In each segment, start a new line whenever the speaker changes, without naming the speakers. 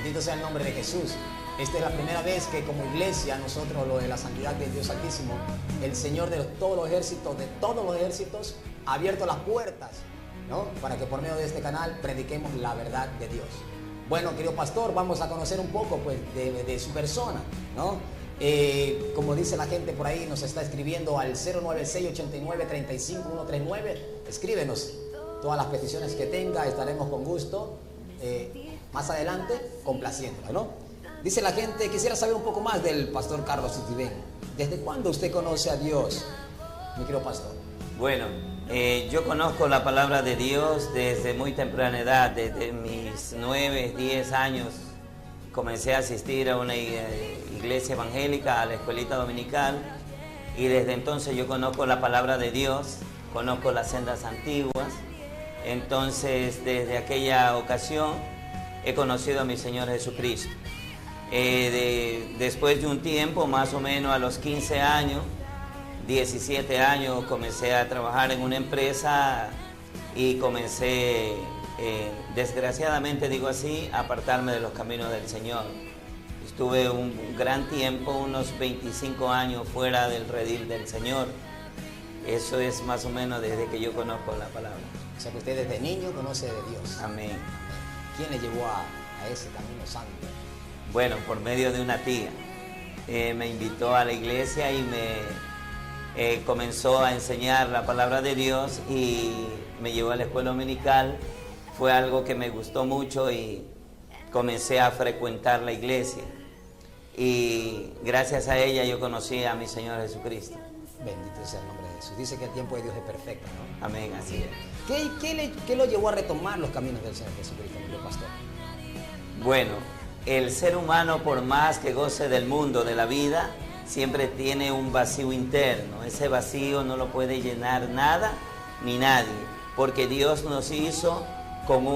Bendito sea el nombre de Jesús. Esta es la primera vez que como iglesia nosotros, lo de la santidad del Dios Altísimo, el Señor de todos los ejércitos, ha abierto las puertas, ¿no? Para que por medio de este canal prediquemos la verdad de Dios. Bueno, querido pastor, vamos a conocer un poco pues, de su persona, ¿no? Como dice la gente por ahí, nos está escribiendo al 096-89-35-139. Escríbenos todas las peticiones que tenga, estaremos con gusto más adelante complaciéndola, ¿no? Dice la gente, quisiera saber un poco más del pastor Carlos Citibén. ¿Desde cuándo usted conoce a Dios, mi querido pastor?
Bueno, yo conozco la palabra de Dios desde muy temprana edad, desde mis 9, 10 años. Comencé a asistir a una iglesia evangélica, a la escuelita dominical, y desde entonces yo conozco la palabra de Dios, conozco las sendas antiguas. Entonces, desde aquella ocasión he conocido a mi Señor Jesucristo. Después de un tiempo, más o menos a los 15 años, 17 años, comencé a trabajar en una empresa y comencé, desgraciadamente digo así, a apartarme de los caminos del Señor. Estuve un gran tiempo, unos 25 años fuera del redil del Señor. Eso es más o menos desde que yo conozco la palabra.
O sea que usted desde niño conoce de Dios.
Amén.
¿Quién le llevó a ese camino santo?
Bueno, por medio de una tía. Me invitó a la iglesia y me comenzó a enseñar la palabra de Dios y me llevó a la escuela dominical. Fue algo que me gustó mucho y comencé a frecuentar la iglesia. Y gracias a ella yo conocí a mi Señor Jesucristo.
Bendito sea el nombre de Jesús. Dice que el tiempo de Dios es perfecto, ¿no?
Amén, así es.
¿Qué lo llevó a retomar los caminos del Señor Jesucristo, mi pastor?
Bueno, el ser humano, por más que goce del mundo, de la vida, siempre tiene un vacío interno. Ese vacío no lo puede llenar nada ni nadie, porque Dios nos hizo con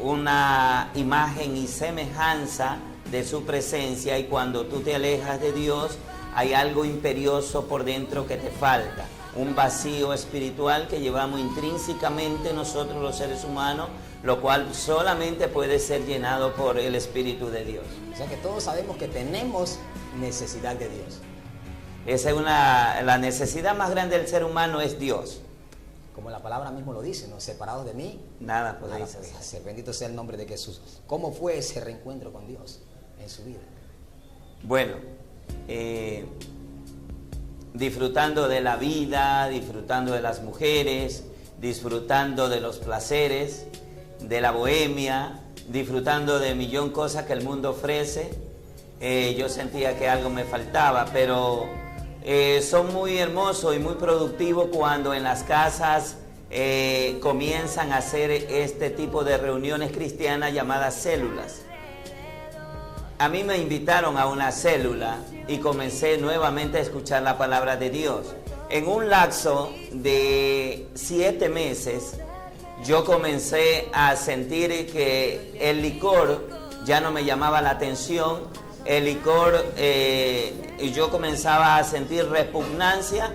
una imagen y semejanza de su presencia, y cuando tú te alejas de Dios, hay algo imperioso por dentro que te falta, un vacío espiritual que llevamos intrínsecamente nosotros los seres humanos, lo cual solamente puede ser llenado por el Espíritu de Dios.
O sea que todos sabemos que tenemos necesidad de Dios.
Esa es la necesidad más grande del ser humano, es Dios.
Como la palabra mismo lo dice, ¿no? Separados de mí,
nada podéis hacer.
Bendito sea el nombre de Jesús. ¿Cómo fue ese reencuentro con Dios en su vida?
Bueno, disfrutando de la vida, disfrutando de las mujeres, disfrutando de los placeres, de la bohemia, disfrutando de millón cosas que el mundo ofrece. Yo sentía que algo me faltaba, pero son muy hermosos y muy productivos cuando en las casas comienzan a hacer este tipo de reuniones cristianas llamadas células. A mí me invitaron a una célula y comencé nuevamente a escuchar la palabra de Dios. En un lapso de 7 meses, yo comencé a sentir que el licor ya no me llamaba la atención. El licor, yo comenzaba a sentir repugnancia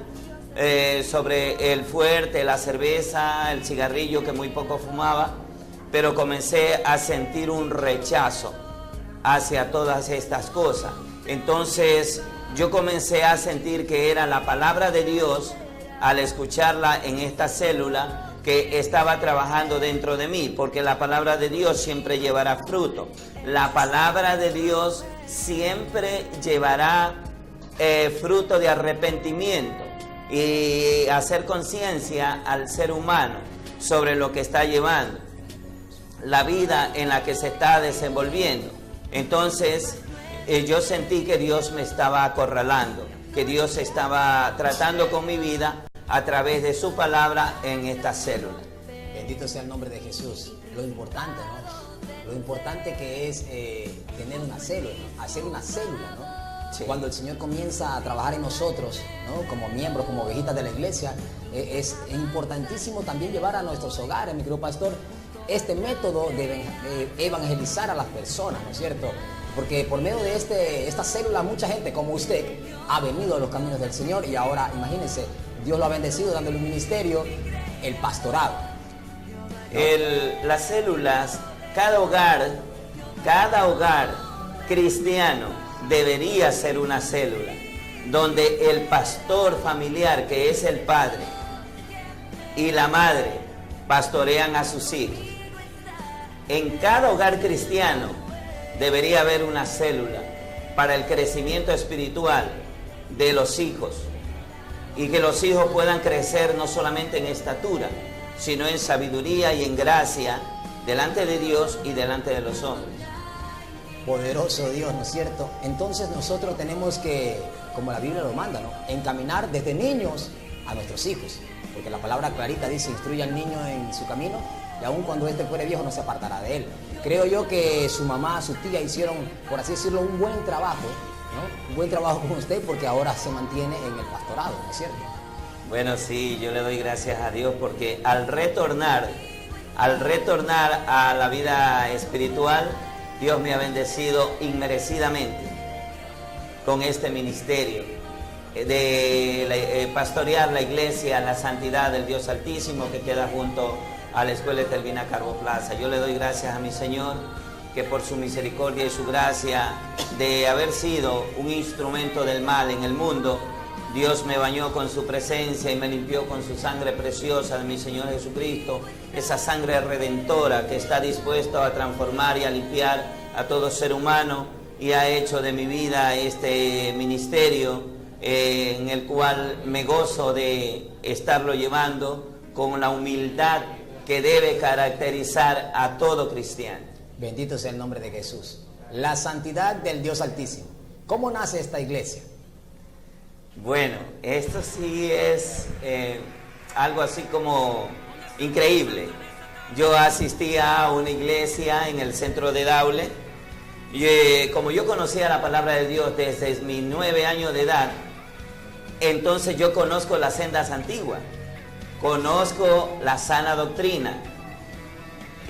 sobre el fuerte, la cerveza, el cigarrillo, que muy poco fumaba, pero comencé a sentir un rechazo hacia todas estas cosas. Entonces yo comencé a sentir que era la palabra de Dios, al escucharla en esta célula, que estaba trabajando dentro de mí, porque la palabra de Dios siempre llevará fruto. La palabra de Dios siempre llevará fruto de arrepentimiento y hacer conciencia al ser humano sobre lo que está llevando, la vida en la que se está desenvolviendo. Entonces yo sentí que Dios me estaba acorralando, que Dios estaba tratando con mi vida a través de su palabra en esta célula.
Bendito sea el nombre de Jesús. Lo importante, ¿no? Lo importante que es tener una célula, ¿no? Hacer una célula, ¿no? Sí. Cuando el Señor comienza a trabajar en nosotros, ¿no? Como miembros, como ovejitas de la iglesia, es importantísimo también llevar a nuestros hogares, mi querido pastor, este método de evangelizar a las personas, ¿no es cierto? Porque por medio de esta célula, mucha gente como usted ha venido a los caminos del Señor, y ahora, imagínense, Dios lo ha bendecido dándole un ministerio, el pastorado, ¿no?
Las células, cada hogar cada hogar cristiano debería ser una célula, donde el pastor familiar, que es el padre, y la madre pastorean a sus hijos. En cada hogar cristiano debería haber una célula para el crecimiento espiritual de los hijos, y que los hijos puedan crecer no solamente en estatura, sino en sabiduría y en gracia delante de Dios y delante de los hombres.
Poderoso Dios, ¿no es cierto? Entonces nosotros tenemos que, como la Biblia lo manda, ¿no?, encaminar desde niños a nuestros hijos, porque la palabra clarita dice: instruye al niño en su camino, y aun cuando éste fuere viejo no se apartará de él. Creo yo que su mamá, su tía hicieron, por así decirlo, un buen trabajo, ¿no? Un buen trabajo con usted, porque ahora se mantiene en el pastorado, ¿no es cierto?
Bueno, sí, yo le doy gracias a Dios, porque al retornar a la vida espiritual, Dios me ha bendecido inmerecidamente con este ministerio de pastorear la iglesia, la santidad del Dios Altísimo, que queda junto a la Escuela Etelvina Carbo Plaza. Yo le doy gracias a mi Señor, que por su misericordia y su gracia de haber sido un instrumento del mal en el mundo, Dios me bañó con su presencia y me limpió con su sangre preciosa de mi Señor Jesucristo, esa sangre redentora que está dispuesta a transformar y a limpiar a todo ser humano, y ha hecho de mi vida este ministerio en el cual me gozo de estarlo llevando con la humildad que debe caracterizar a todo cristiano.
Bendito sea el nombre de Jesús. La santidad del Dios Altísimo. ¿Cómo nace esta iglesia?
Bueno, esto sí es algo así como increíble. Yo asistía a una iglesia en el centro de Daule, y como yo conocía la palabra de Dios desde mis 9 años de edad, entonces yo conozco las sendas antiguas, conozco la sana doctrina.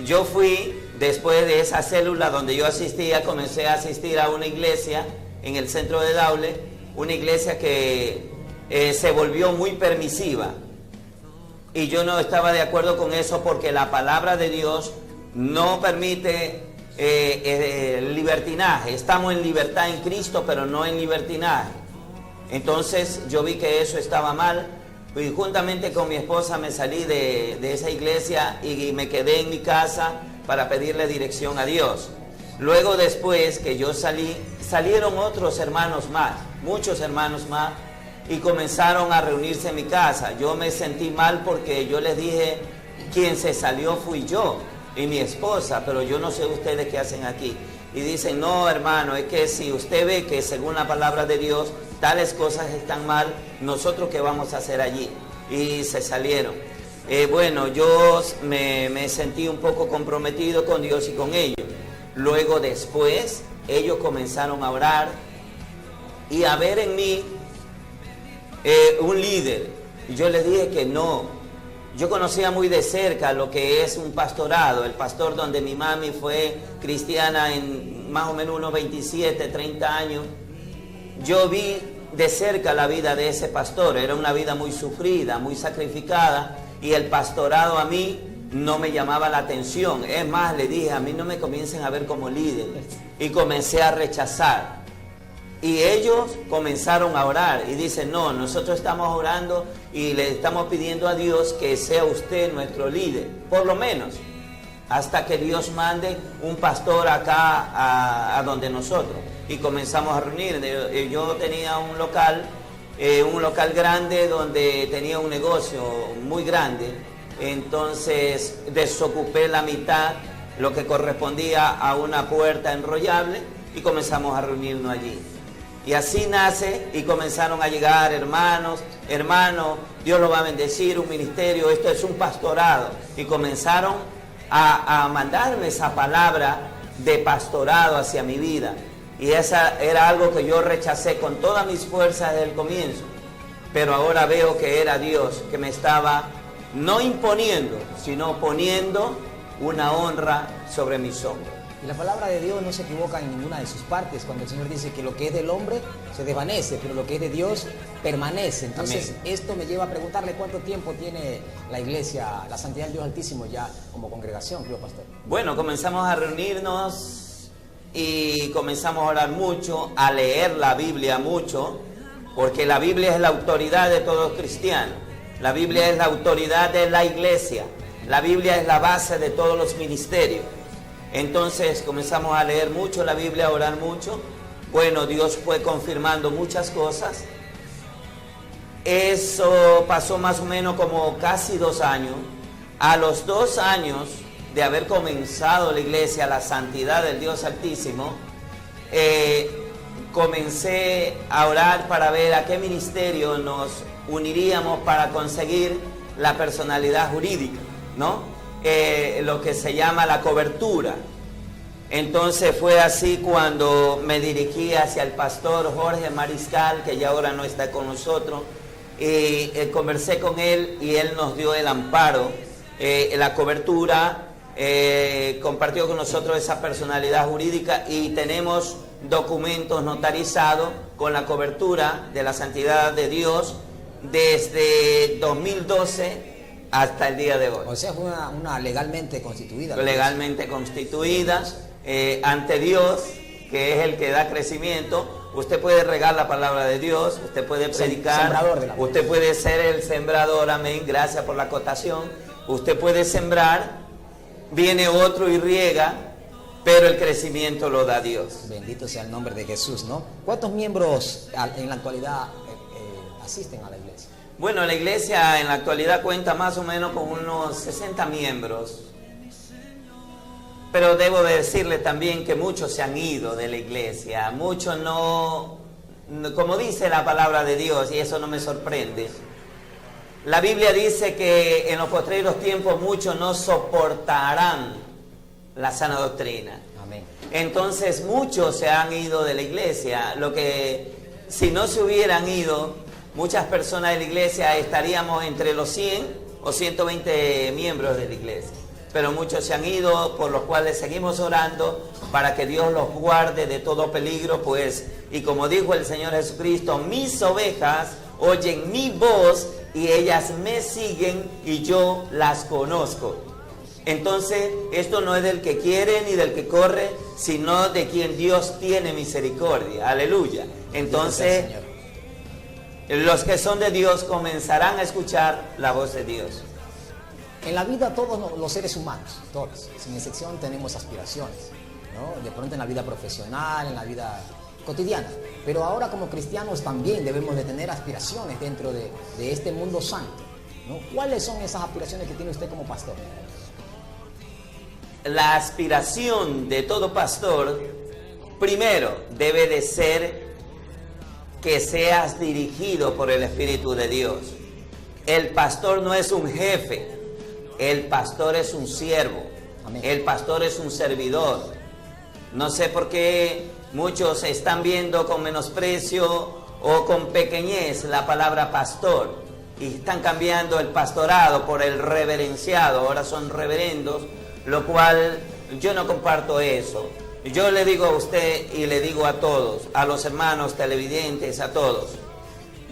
Yo fui, después de esa célula donde yo asistía, comencé a asistir a una iglesia en el centro de Daule, una iglesia que se volvió muy permisiva, y yo no estaba de acuerdo con eso, porque la palabra de Dios no permite libertinaje. Estamos en libertad en Cristo, pero no en libertinaje. Entonces yo vi que eso estaba mal, y juntamente con mi esposa me salí de esa iglesia y me quedé en mi casa para pedirle dirección a Dios. Luego, después que yo salieron otros hermanos más, muchos hermanos más, y comenzaron a reunirse en mi casa. Yo me sentí mal, porque yo les dije: quien se salió fui yo y mi esposa, pero yo no sé ustedes qué hacen aquí. Y dicen: no, hermano, es que si usted ve que según la palabra de Dios tales cosas están mal, nosotros qué vamos a hacer allí. Y se salieron. Bueno, yo me sentí un poco comprometido con Dios y con ellos. Luego, después, ellos comenzaron a orar y a ver en mí un líder. Y yo les dije que no. Yo conocía muy de cerca lo que es un pastorado. El pastor donde mi mami fue cristiana en más o menos unos 27, 30 años. Yo vi de cerca la vida de ese pastor. Era una vida muy sufrida, muy sacrificada, y el pastorado a mí no me llamaba la atención. Es más, le dije: a mí no me comiencen a ver como líder. Y comencé a rechazar. Y ellos comenzaron a orar y dicen: no, nosotros estamos orando y le estamos pidiendo a Dios que sea usted nuestro líder, por lo menos hasta que Dios mande un pastor acá a donde nosotros. Y comenzamos a reunir. Yo tenía un local grande, donde tenía un negocio muy grande. Entonces desocupé la mitad, lo que correspondía a una puerta enrollable, y comenzamos a reunirnos allí. Y así nace, y comenzaron a llegar hermanos: Dios lo va a bendecir, un ministerio, esto es un pastorado. Y comenzaron a mandarme esa palabra de pastorado hacia mi vida. Y esa era algo que yo rechacé con todas mis fuerzas desde el comienzo. Pero ahora veo que era Dios que me estaba no imponiendo, sino poniendo una honra sobre mis hombros.
Y la palabra de Dios no se equivoca en ninguna de sus partes, cuando el Señor dice que lo que es del hombre se desvanece, pero lo que es de Dios permanece. Entonces, amén. Esto me lleva a preguntarle: ¿cuánto tiempo tiene la iglesia, la Santidad del Dios Altísimo, ya como congregación, creo, pastor?
Bueno, comenzamos a reunirnos y comenzamos a orar mucho, a leer la Biblia mucho, porque la Biblia es la autoridad de todo cristiano. La Biblia es la autoridad de la iglesia. La Biblia es la base de todos los ministerios. Entonces comenzamos a leer mucho la Biblia, a orar mucho. Bueno, Dios fue confirmando muchas cosas. Eso pasó más o menos como casi 2 años. A los 2 años de haber comenzado la iglesia, la santidad del Dios Altísimo, comencé a orar para ver a qué ministerio nos uniríamos para conseguir la personalidad jurídica, ¿no? Lo que se llama la cobertura. Entonces fue así cuando me dirigí hacia el pastor Jorge Mariscal, que ya ahora no está con nosotros, y conversé con él y él nos dio el amparo, la cobertura, compartió con nosotros esa personalidad jurídica y tenemos documentos notarizados con la cobertura de la santidad de Dios desde 2012 hasta el día de hoy.
O sea, fue una legalmente constituida.
Legalmente constituida ante Dios, que es el que da crecimiento. Usted puede regar la palabra de Dios, usted puede predicar, usted puede ser el sembrador, amén, gracias por la acotación. Usted puede sembrar, viene otro y riega, pero el crecimiento lo da Dios.
Bendito sea el nombre de Jesús, ¿no? ¿Cuántos miembros en la actualidad asisten a la iglesia?
Bueno, la iglesia en la actualidad cuenta más o menos con unos 60 miembros. Pero debo de decirle también que muchos se han ido de la iglesia. Muchos no, como dice la palabra de Dios, y eso no me sorprende. La Biblia dice que en los postreros tiempos muchos no soportarán la sana doctrina.
Amén.
Entonces muchos se han ido de la iglesia. Lo que si no se hubieran ido, muchas personas de la iglesia estaríamos entre los 100 o 120 miembros de la iglesia. Pero muchos se han ido, por los cuales seguimos orando para que Dios los guarde de todo peligro, pues, y como dijo el Señor Jesucristo, mis ovejas oyen mi voz y ellas me siguen y yo las conozco. Entonces, esto no es del que quiere ni del que corre, sino de quien Dios tiene misericordia. Aleluya. Entonces, los que son de Dios comenzarán a escuchar la voz de Dios.
En la vida todos los seres humanos, todos, sin excepción, tenemos aspiraciones, ¿no? De pronto en la vida profesional, en la vida cotidiana. Pero ahora como cristianos también debemos de tener aspiraciones dentro de este mundo santo, ¿no? ¿Cuáles son esas aspiraciones que tiene usted como pastor?
La aspiración de todo pastor, primero, debe de ser que seas dirigido por el Espíritu de Dios. El pastor no es un jefe. El pastor es un siervo. Amén. El pastor es un servidor. No sé por qué muchos están viendo con menosprecio o con pequeñez la palabra pastor y están cambiando el pastorado por el reverenciado. Ahora son reverendos, lo cual yo no comparto eso. Yo le digo a usted y le digo a todos, a los hermanos televidentes, a todos,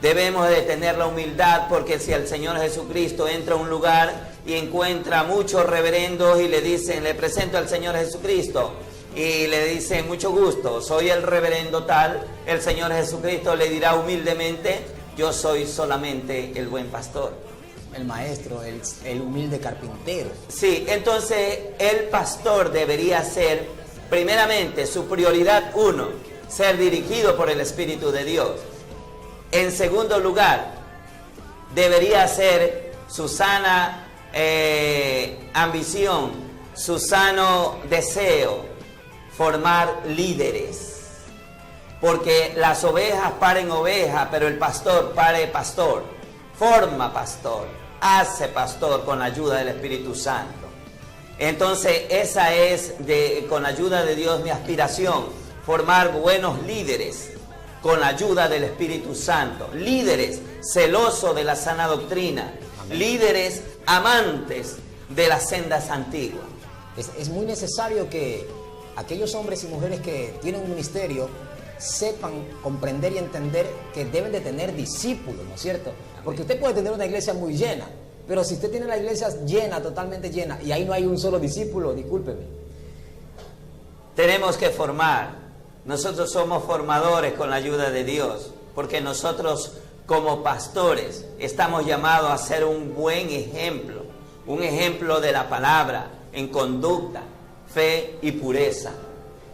debemos de tener la humildad, porque si el Señor Jesucristo entra a un lugar y encuentra muchos reverendos y le dicen, le presento al Señor Jesucristo, y le dicen, mucho gusto, soy el reverendo tal, el Señor Jesucristo le dirá humildemente, yo soy solamente el buen pastor.
El maestro, el humilde carpintero.
Sí, entonces el pastor debería ser, primeramente, su prioridad 1, ser dirigido por el Espíritu de Dios. En segundo lugar, debería ser su sana ambición, su sano deseo, formar líderes. Porque las ovejas paren ovejas, pero el pastor pare pastor, forma pastor, hace pastor con la ayuda del Espíritu Santo. Entonces esa es, con la ayuda de Dios, mi aspiración, formar buenos líderes con la ayuda del Espíritu Santo, líderes celosos de la sana doctrina. Amén. Líderes amantes de las sendas antiguas.
Es muy necesario que aquellos hombres y mujeres que tienen un ministerio sepan comprender y entender que deben de tener discípulos, ¿no es cierto? Porque usted puede tener una iglesia muy llena, pero si usted tiene la iglesia llena, totalmente llena, y ahí no hay un solo discípulo, discúlpeme.
Tenemos que formar. Nosotros somos formadores con la ayuda de Dios, porque nosotros como pastores estamos llamados a ser un buen ejemplo, un ejemplo de la palabra en conducta, fe y pureza.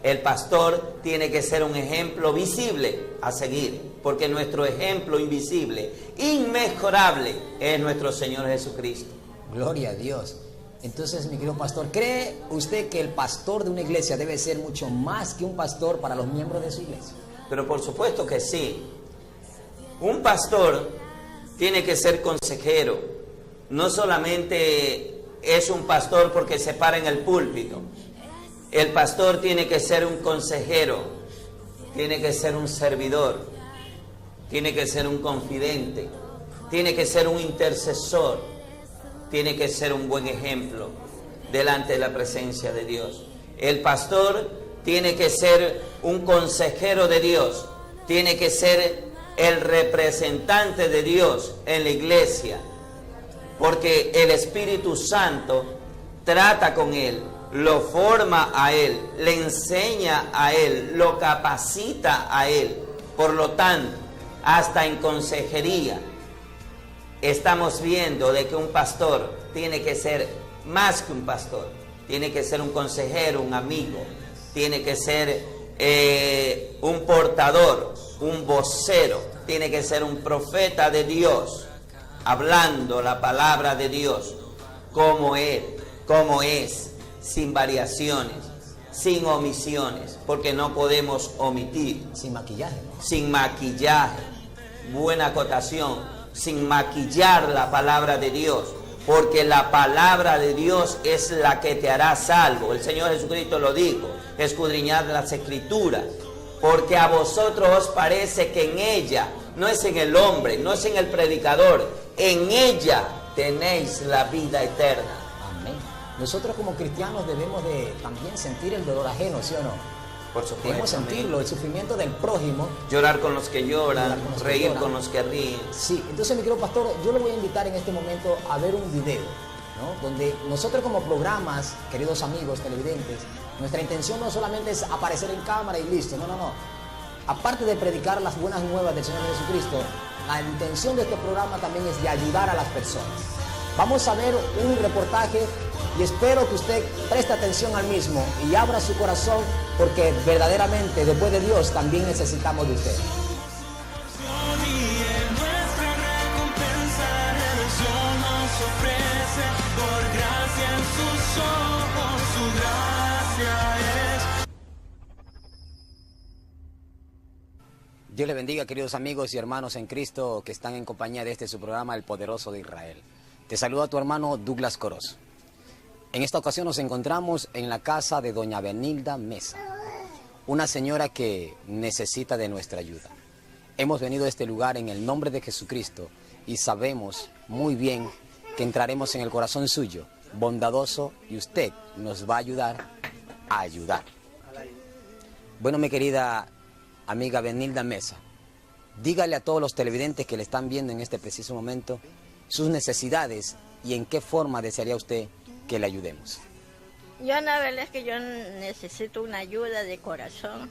El pastor tiene que ser un ejemplo visible a seguir, porque nuestro ejemplo invisible, inmejorable, es nuestro Señor Jesucristo.
Gloria a Dios. Entonces, mi querido pastor, ¿cree usted que el pastor de una iglesia debe ser mucho más que un pastor para los miembros de su iglesia?
Pero por supuesto que sí. Un pastor tiene que ser consejero. No solamente es un pastor porque se para en el púlpito. El pastor tiene que ser un consejero, tiene que ser un servidor, tiene que ser un confidente, tiene que ser un intercesor, tiene que ser un buen ejemplo delante de la presencia de Dios. El pastor tiene que ser un consejero de Dios, tiene que ser el representante de Dios en la iglesia, porque el Espíritu Santo trata con él, lo forma a él, le enseña a él, lo capacita a él. Por lo tanto, hasta en consejería estamos viendo de que un pastor tiene que ser más que un pastor, tiene que ser un consejero, un amigo, tiene que ser un portador, un vocero, tiene que ser un profeta de Dios, hablando la palabra de Dios como él, como es, sin variaciones, sin omisiones, porque no podemos omitir.
Sin maquillaje, ¿no?
Sin maquillaje, buena acotación, sin maquillar la palabra de Dios, porque la palabra de Dios es la que te hará salvo. El Señor Jesucristo lo dijo, escudriñad las Escrituras, porque a vosotros os parece que en ella, no es en el hombre, no es en el predicador, en ella tenéis la vida eterna.
Nosotros como cristianos debemos de también sentir el dolor ajeno, ¿sí o no?
Por supuesto.
Debemos sentirlo, el sufrimiento del prójimo.
Llorar con los que lloran, reír con los que ríen.
Sí, entonces mi querido pastor, yo le voy a invitar en este momento a ver un video, ¿no? Donde nosotros como programas, queridos amigos televidentes, nuestra intención no solamente es aparecer en cámara y listo, no. Aparte de predicar las buenas nuevas del Señor Jesucristo, la intención de este programa también es de ayudar a las personas. Vamos a ver un reportaje y espero que usted preste atención al mismo y abra su corazón, porque verdaderamente, después de Dios, también necesitamos de usted. Dios le bendiga, queridos amigos y hermanos en Cristo que están en compañía de este su programa, El Poderoso de Israel. Te saluda tu hermano Douglas Corozo. En esta ocasión nos encontramos en la casa de doña Benilda Mesa, una señora que necesita de nuestra ayuda. Hemos venido a este lugar en el nombre de Jesucristo y sabemos muy bien que entraremos en el corazón suyo, bondadoso, y usted nos va a ayudar a ayudar. Bueno, mi querida amiga Benilda Mesa, dígale a todos los televidentes que le están viendo en este preciso momento sus necesidades y en qué forma desearía usted que le ayudemos.
Yo la verdad es que yo necesito una ayuda de corazón.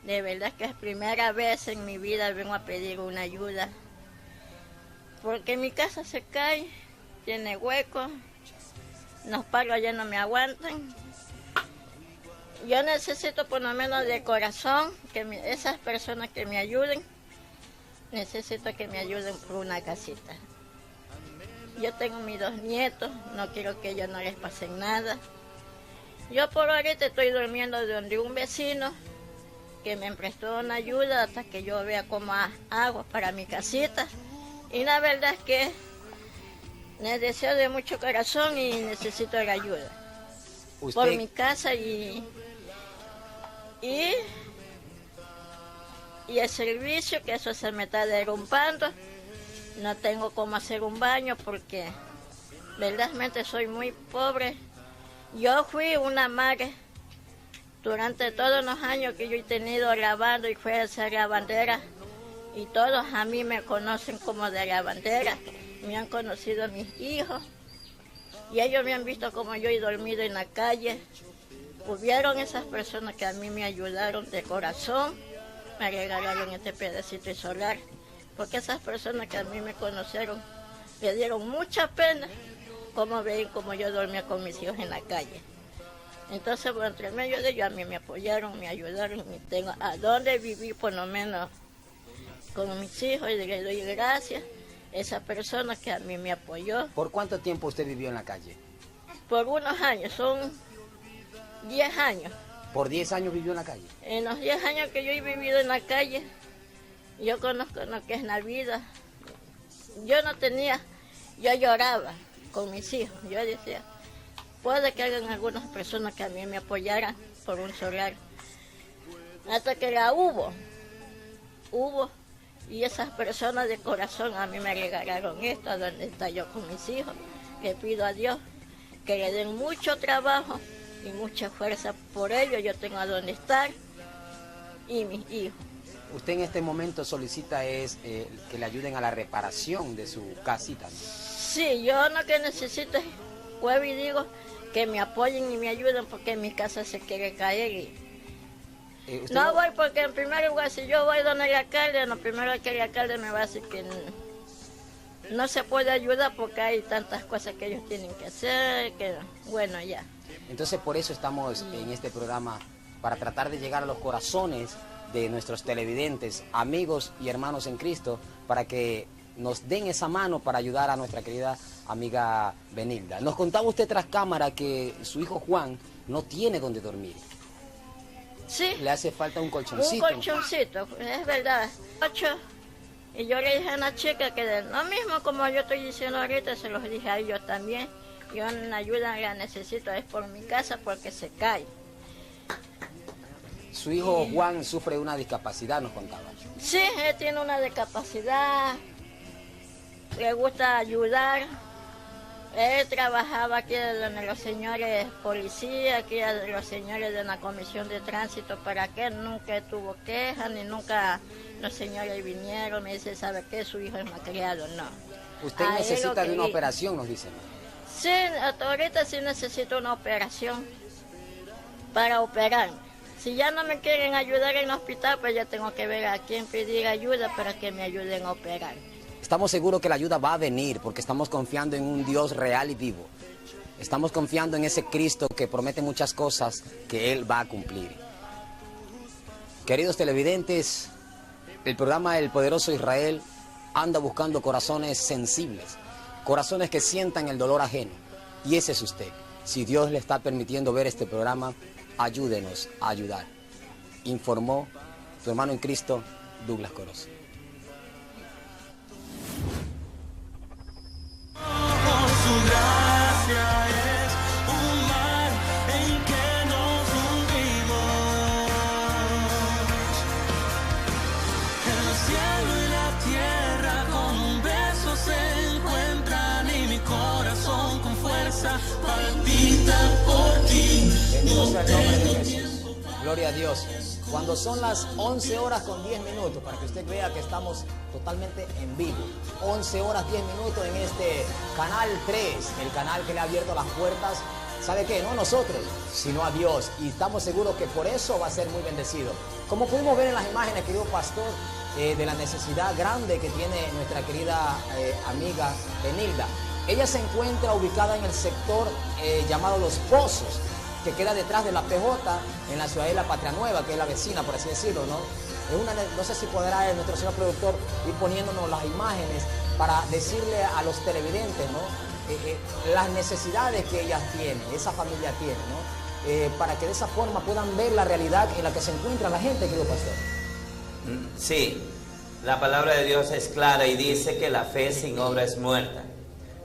De verdad que es primera vez en mi vida vengo a pedir una ayuda. Porque mi casa se cae, tiene hueco, los palos ya no me aguantan. Yo necesito por lo menos de corazón que esas personas que me ayuden, necesito que me ayuden por una casita. Yo tengo mis 2 nietos, no quiero que ellos no les pasen nada. Yo por ahorita estoy durmiendo donde un vecino que me prestó una ayuda hasta que yo vea cómo hago para mi casita. Y la verdad es que les deseo de mucho corazón y necesito la ayuda. ¿Usted? Por mi casa y el servicio, que eso se me está derrumbando. No tengo cómo hacer un baño porque verdaderamente soy muy pobre. Yo fui una madre durante todos los años que yo he tenido lavando y fui a hacer la bandera. Y todos a mí me conocen como de la bandera. Me han conocido mis hijos. Y ellos me han visto como yo he dormido en la calle. hubieron esas personas que a mí me ayudaron de corazón, me regalaron este pedacito de solar, porque esas personas que a mí me conocieron me dieron mucha pena, como ven, como yo dormía con mis hijos en la calle. Entonces, bueno, entre medio de ellos a mí me apoyaron, me ayudaron, y tengo a dónde vivir por lo menos con mis hijos, y le doy gracias a esa persona que a mí me apoyó.
¿Por cuánto tiempo usted vivió en la calle?
Por unos años, son 10 años.
¿Por 10 años vivió en la calle?
En los 10 años que yo he vivido en la calle, yo conozco lo que es la vida. Yo no tenía, yo lloraba con mis hijos. Yo decía, puede que hagan algunas personas que a mí me apoyaran por un solar. Hasta que la hubo, y esas personas de corazón a mí me regalaron esto, donde está yo con mis hijos. Le pido a Dios que le den mucho trabajo y mucha fuerza por ello. Yo tengo a dónde estar y mis hijos.
Usted en este momento solicita que le ayuden a la reparación de su casita, ¿no?
Sí, yo lo que necesito es, vuelvo y digo, que me apoyen y me ayuden porque mi casa se quiere caer. Y no voy porque en primer lugar, si yo voy donde el alcalde, lo primero que el alcalde me va a decir que no se puede ayudar porque hay tantas cosas que ellos tienen que hacer, que bueno, ya.
Entonces por eso estamos en este programa, para tratar de llegar a los corazones de nuestros televidentes, amigos y hermanos en Cristo, para que nos den esa mano para ayudar a nuestra querida amiga Benilda. Nos contaba usted tras cámara que su hijo Juan no tiene donde dormir.
Sí.
Le hace falta un colchoncito.
Un colchoncito, es verdad. Y yo le dije a una chica que lo mismo como yo estoy diciendo ahorita, se los dije a ellos también. Yo una ayuda la necesito, es por mi casa porque se cae.
Su hijo Juan sufre una discapacidad, nos contaba.
Sí, él tiene una discapacidad, le gusta ayudar. Él trabajaba aquí donde los señores policías, aquí los señores de la comisión de tránsito, para que nunca tuvo quejas, ni nunca los señores vinieron, me dice, ¿sabe qué? Su hijo es malcriado, no.
Usted necesita de una operación, nos dicen.
Sí, hasta ahorita sí necesito una operación para operar. Si ya no me quieren ayudar en el hospital, pues ya tengo que ver a quién pedir ayuda para que me ayuden a operar.
Estamos seguros que la ayuda va a venir porque estamos confiando en un Dios real y vivo. Estamos confiando en ese Cristo que promete muchas cosas que Él va a cumplir. Queridos televidentes, el programa El Poderoso Israel anda buscando corazones sensibles, corazones que sientan el dolor ajeno. Y ese es usted. Si Dios le está permitiendo ver este programa, ayúdenos a ayudar. Informó tu hermano en Cristo, Douglas Corozo. Bendito sea el nombre de Jesús. Gloria a Dios. Cuando son las 11 horas con 10 minutos, para que usted vea que estamos totalmente en vivo. 11 horas 10 minutos en este Canal 3, el canal que le ha abierto las puertas, ¿sabe qué? No a nosotros, sino a Dios. Y estamos seguros que por eso va a ser muy bendecido. Como pudimos ver en las imágenes, querido pastor, de la necesidad grande que tiene nuestra querida amiga Benilda. Ella se encuentra ubicada en el sector llamado Los Pozos, que queda detrás de la PJ, en la ciudad de La Patria Nueva, que es la vecina, por así decirlo, ¿no? No sé si podrá nuestro señor productor ir poniéndonos las imágenes para decirle a los televidentes, ¿no? Las necesidades que ellas tienen, esa familia tiene, ¿no? Para que de esa forma puedan ver la realidad en la que se encuentra la gente, querido pastor.
Sí, la palabra de Dios es clara y dice que la fe sin obra es muerta.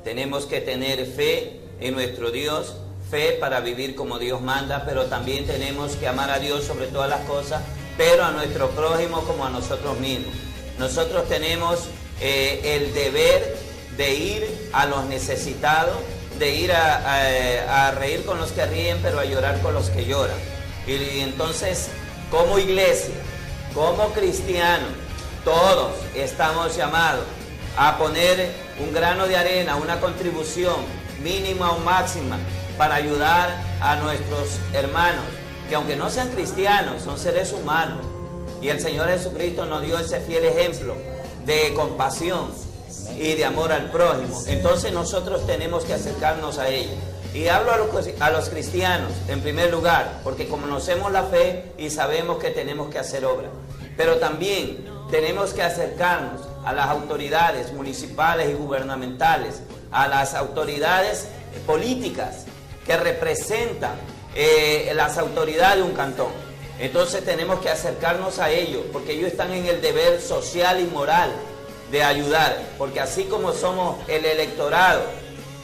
Tenemos que tener fe en nuestro Dios, fe para vivir como Dios manda, pero también tenemos que amar a Dios sobre todas las cosas, pero a nuestro prójimo como a nosotros mismos. Nosotros tenemos el deber de ir a los necesitados, de ir a reír con los que ríen, pero a llorar con los que lloran. Y entonces, como iglesia, como cristianos, todos estamos llamados a poner un grano de arena, una contribución mínima o máxima para ayudar a nuestros hermanos, que aunque no sean cristianos, son seres humanos. Y el Señor Jesucristo nos dio ese fiel ejemplo de compasión y de amor al prójimo. Entonces nosotros tenemos que acercarnos a ellos. Y hablo a los cristianos en primer lugar, porque conocemos la fe y sabemos que tenemos que hacer obra. Pero también tenemos que acercarnos a las autoridades municipales y gubernamentales, a las autoridades políticas que representan las autoridades de un cantón. Entonces tenemos que acercarnos a ellos, porque ellos están en el deber social y moral de ayudar, porque así como somos el electorado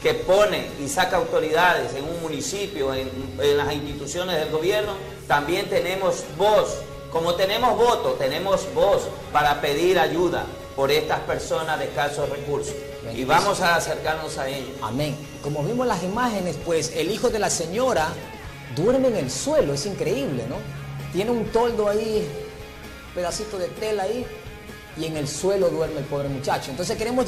que pone y saca autoridades en un municipio, en las instituciones del gobierno, también tenemos voz. Como tenemos voto, tenemos voz para pedir ayuda por estas personas de escasos recursos. Y vamos a acercarnos a ellos.
Amén. Como vimos las imágenes, pues el hijo de la señora duerme en el suelo, es increíble, ¿no? Tiene un toldo ahí, un pedacito de tela ahí, y en el suelo duerme el pobre muchacho. Entonces queremos